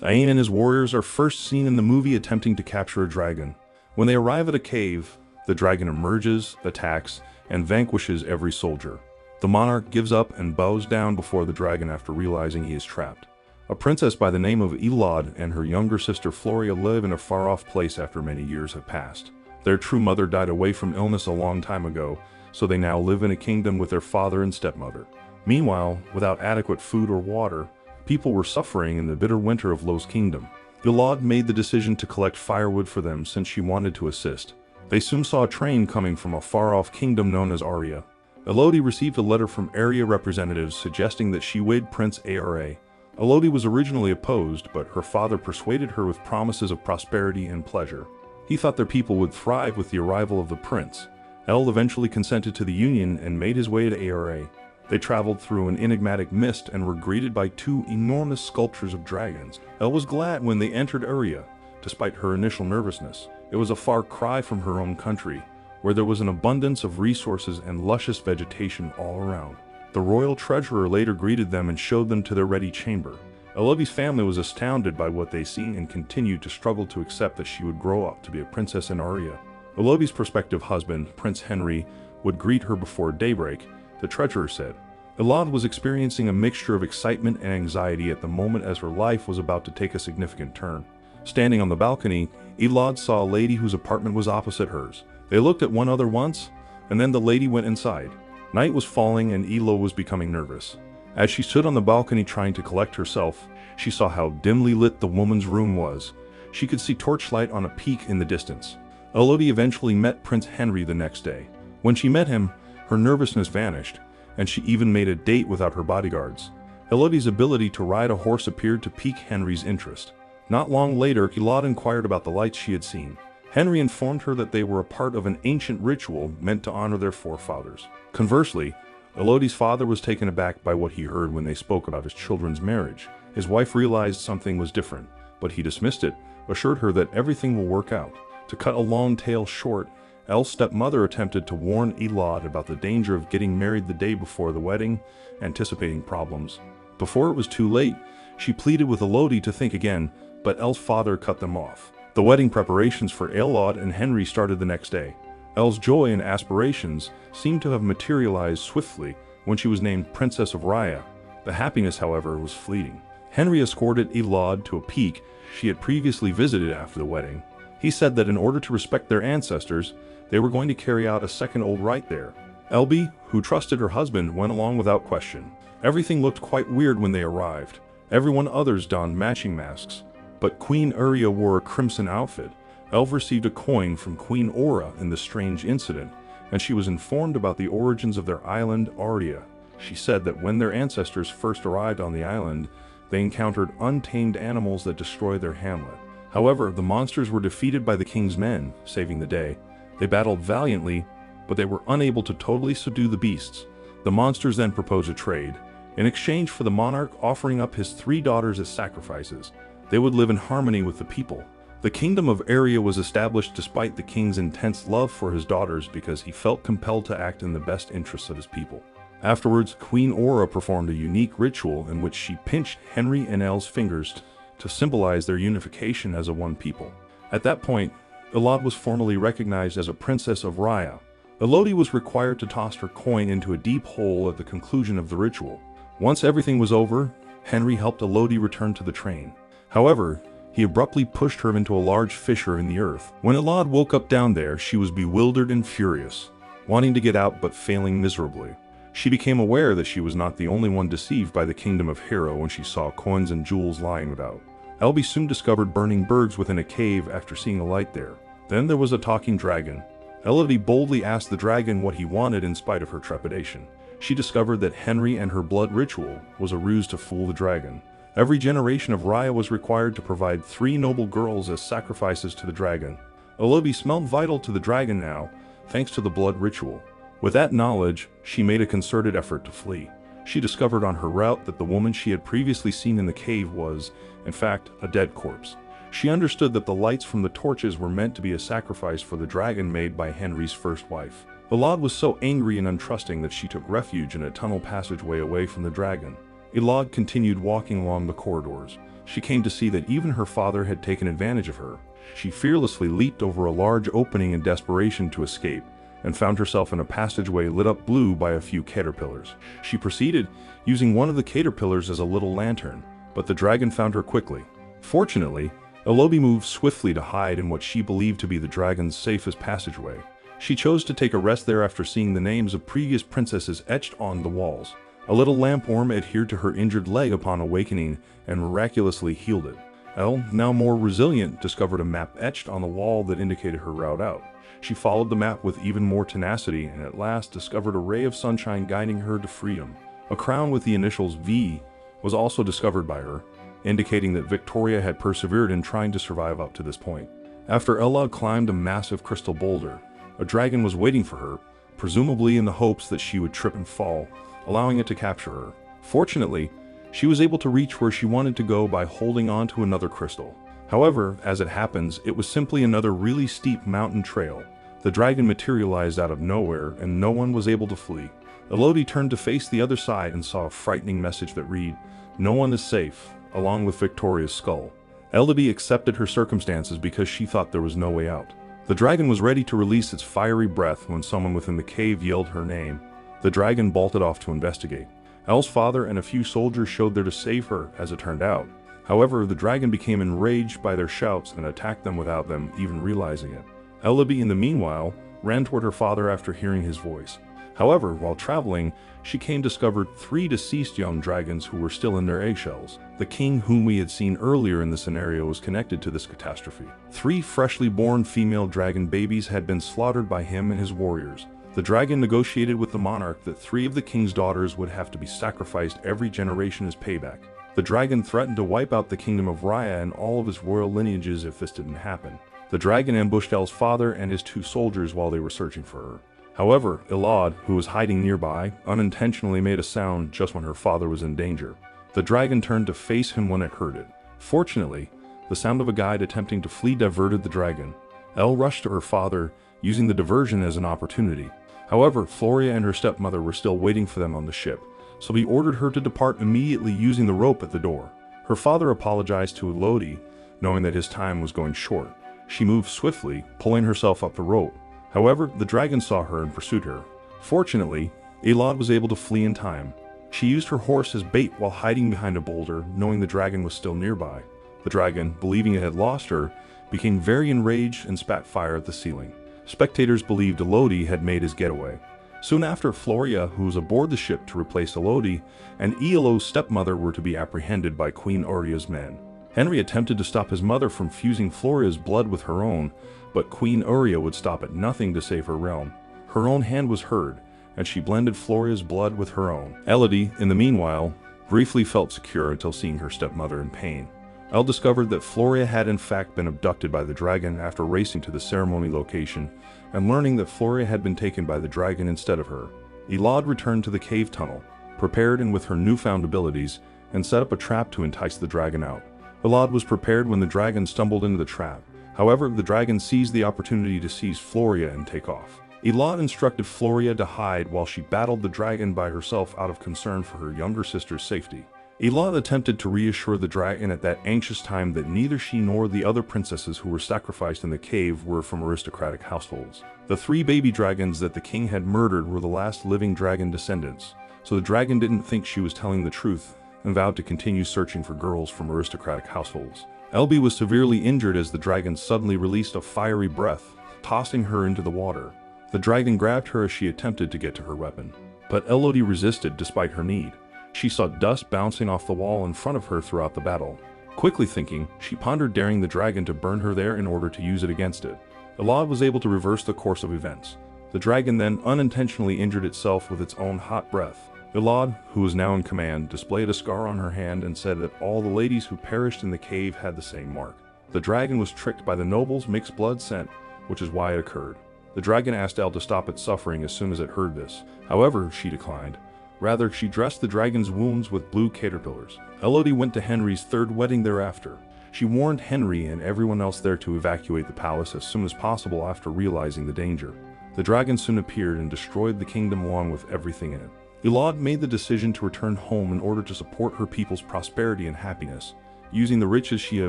Ayn and his warriors are first seen in the movie attempting to capture a dragon. When they arrive at a cave, the dragon emerges, attacks, and vanquishes every soldier. The monarch gives up and bows down before the dragon after realizing he is trapped. A princess by the name of Elod and her younger sister Floria live in a far-off place after many years have passed. Their true mother died away from illness a long time ago, so they now live in a kingdom with their father and stepmother. Meanwhile, without adequate food or water, people were suffering in the bitter winter of Lo's kingdom. Elod made the decision to collect firewood for them since she wanted to assist. They soon saw a train coming from a far-off kingdom known as Aria. Elodie received a letter from Aria representatives suggesting that she wed Prince Ara. Elodie was originally opposed, but her father persuaded her with promises of prosperity and pleasure. He thought their people would thrive with the arrival of the prince. El eventually consented to the union and made his way to Ara. They traveled through an enigmatic mist and were greeted by two enormous sculptures of dragons. El was glad when they entered Aria, despite her initial nervousness. It was a far cry from her own country, where there was an abundance of resources and luscious vegetation all around. The royal treasurer later greeted them and showed them to their ready chamber. Elodie's family was astounded by what they seen and continued to struggle to accept that she would grow up to be a princess in Aria. Elodie's prospective husband, Prince Henry, would greet her before daybreak, the treasurer said. Elod was experiencing a mixture of excitement and anxiety at the moment as her life was about to take a significant turn. Standing on the balcony, Elod saw a lady whose apartment was opposite hers. They looked at one another once, and then the lady went inside. Night was falling and Elod was becoming nervous. As she stood on the balcony trying to collect herself, she saw how dimly lit the woman's room was. She could see torchlight on a peak in the distance. Elodie eventually met Prince Henry the next day. When she met him, her nervousness vanished, and she even made a date without her bodyguards. Elodie's ability to ride a horse appeared to pique Henry's interest. Not long later, Elod inquired about the lights she had seen. Henry informed her that they were a part of an ancient ritual meant to honor their forefathers. Conversely, Elodie's father was taken aback by what he heard when they spoke about his children's marriage. His wife realized something was different, but he dismissed it, assured her that everything will work out. To cut a long tale short, El's stepmother attempted to warn Elod about the danger of getting married the day before the wedding, anticipating problems. Before it was too late, she pleaded with Elodie to think again, but El's father cut them off. The wedding preparations for Elod and Henry started the next day. El's joy and aspirations seemed to have materialized swiftly when she was named Princess of Aria. The happiness, however, was fleeting. Henry escorted Elod to a peak she had previously visited after the wedding. He said that in order to respect their ancestors, they were going to carry out a second old rite there. Elby, who trusted her husband, went along without question. Everything looked quite weird when they arrived. Everyone others donned matching masks, but Queen Aria wore a crimson outfit. Elv received a coin from Queen Aura in the strange incident, and she was informed about the origins of their island, Aria. She said that when their ancestors first arrived on the island, they encountered untamed animals that destroyed their hamlet. However, the monsters were defeated by the king's men, saving the day. They battled valiantly, but they were unable to totally subdue the beasts. The monsters then proposed a trade, in exchange for the monarch offering up his 3 daughters as sacrifices. They would live in harmony with the people. The Kingdom of Aria was established despite the king's intense love for his daughters because he felt compelled to act in the best interests of his people. Afterwards, Queen Aura performed a unique ritual in which she pinched Henry and El's fingers to symbolize their unification as a one people. At that point, Elod was formally recognized as a princess of Aria. Elodie was required to toss her coin into a deep hole at the conclusion of the ritual. Once everything was over, Henry helped Elodie return to the train. However, he abruptly pushed her into a large fissure in the earth. When Elod woke up down there, she was bewildered and furious, wanting to get out but failing miserably. She became aware that she was not the only one deceived by the Kingdom of Hero when she saw coins and jewels lying about. Elby soon discovered burning bergs within a cave after seeing a light there. Then there was a talking dragon. Elodie boldly asked the dragon what he wanted in spite of her trepidation. She discovered that Henry and her blood ritual was a ruse to fool the dragon. Every generation of Raya was required to provide 3 noble girls as sacrifices to the dragon. Elodie smelled vital to the dragon now, thanks to the blood ritual. With that knowledge, she made a concerted effort to flee. She discovered on her route that the woman she had previously seen in the cave was, in fact, a dead corpse. She understood that the lights from the torches were meant to be a sacrifice for the dragon made by Henry's first wife. Elod was so angry and untrusting that she took refuge in a tunnel passageway away from the dragon. Elod continued walking along the corridors. she came to see that even her father had taken advantage of her. She fearlessly leaped over a large opening in desperation to escape, and found herself in a passageway lit up blue by a few caterpillars. She proceeded, using one of the caterpillars as a little lantern, but the dragon found her quickly. Fortunately, Elod moved swiftly to hide in what she believed to be the dragon's safest passageway. She chose to take a rest there after seeing the names of previous princesses etched on the walls. A little lamp worm adhered to her injured leg upon awakening and miraculously healed it. Elle, now more resilient, discovered a map etched on the wall that indicated her route out. She followed the map with even more tenacity and at last discovered a ray of sunshine guiding her to freedom. A crown with the initials V was also discovered by her, indicating that Victoria had persevered in trying to survive up to this point. After Elod climbed a massive crystal boulder, a dragon was waiting for her, presumably in the hopes that she would trip and fall, allowing it to capture her. Fortunately, she was able to reach where she wanted to go by holding on to another crystal. However, as it happens, it was simply another really steep mountain trail. The dragon materialized out of nowhere and no one was able to flee. Elod turned to face the other side and saw a frightening message that read, "No one is safe," along with Victoria's skull. Elod accepted her circumstances because she thought there was no way out. The dragon was ready to release its fiery breath when someone within the cave yelled her name. The dragon bolted off to investigate. Elle's father and a few soldiers showed there to save her, as it turned out. However, the dragon became enraged by their shouts and attacked them without them even realizing it. Elod, in the meanwhile, ran toward her father after hearing his voice. However, while traveling, she came to discover 3 deceased young dragons who were still in their eggshells. The king whom we had seen earlier in the scenario was connected to this catastrophe. 3 freshly born female dragon babies had been slaughtered by him and his warriors. The dragon negotiated with the monarch that 3 of the king's daughters would have to be sacrificed every generation as payback. The dragon threatened to wipe out the Kingdom of Aria and all of his royal lineages if this didn't happen. The dragon ambushed Elle's father and his 2 soldiers while they were searching for her. However, Elod, who was hiding nearby, unintentionally made a sound just when her father was in danger. The dragon turned to face him when it heard it. Fortunately, the sound of a guide attempting to flee diverted the dragon. Elle rushed to her father, using the diversion as an opportunity. However, Floria and her stepmother were still waiting for them on the ship, so he ordered her to depart immediately using the rope at the door. Her father apologized to Elod, knowing that his time was going short. She moved swiftly, pulling herself up the rope. However, the dragon saw her and pursued her. Fortunately, Elod was able to flee in time. She used her horse as bait while hiding behind a boulder, knowing the dragon was still nearby. The dragon, believing it had lost her, became very enraged and spat fire at the ceiling. Spectators believed Elod had made his getaway. Soon after, Floria, who was aboard the ship to replace Elod, and Elod's stepmother were to be apprehended by Queen Aria's men. Henry attempted to stop his mother from fusing Floria's blood with her own, but Queen Aria would stop at nothing to save her realm. Her own hand was heard, and she blended Floria's blood with her own. Elod, in the meanwhile, briefly felt secure until seeing her stepmother in pain. Elle discovered that Floria had in fact been abducted by the dragon after racing to the ceremony location, and learning that Floria had been taken by the dragon instead of her. Elod returned to the cave tunnel, prepared and with her newfound abilities, and set up a trap to entice the dragon out. Elod was prepared when the dragon stumbled into the trap. However, the dragon seized the opportunity to seize Floria and take off. Elod instructed Floria to hide while she battled the dragon by herself out of concern for her younger sister's safety. Elod attempted to reassure the dragon at that anxious time that neither she nor the other princesses who were sacrificed in the cave were from aristocratic households. The 3 baby dragons that the king had murdered were the last living dragon descendants, so the dragon didn't think she was telling the truth and vowed to continue searching for girls from aristocratic households. Elby was severely injured as the dragon suddenly released a fiery breath, tossing her into the water. The dragon grabbed her as she attempted to get to her weapon, but Elod resisted despite her need. She saw dust bouncing off the wall in front of her throughout the battle. Quickly thinking, she pondered daring the dragon to burn her there in order to use it against it. Elod was able to reverse the course of events. The dragon then unintentionally injured itself with its own hot breath. Elod, who was now in command, displayed a scar on her hand and said that all the ladies who perished in the cave had the same mark. The dragon was tricked by the noble's mixed blood scent, which is why it occurred. The dragon asked Elle to stop its suffering as soon as it heard this. However, she declined. Rather, she dressed the dragon's wounds with blue caterpillars. Elod went to Henry's 3rd wedding thereafter. She warned Henry and everyone else there to evacuate the palace as soon as possible after realizing the danger. The dragon soon appeared and destroyed the kingdom along with everything in it. Elod made the decision to return home in order to support her people's prosperity and happiness, using the riches she had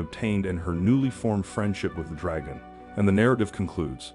obtained and her newly formed friendship with the dragon. And the narrative concludes.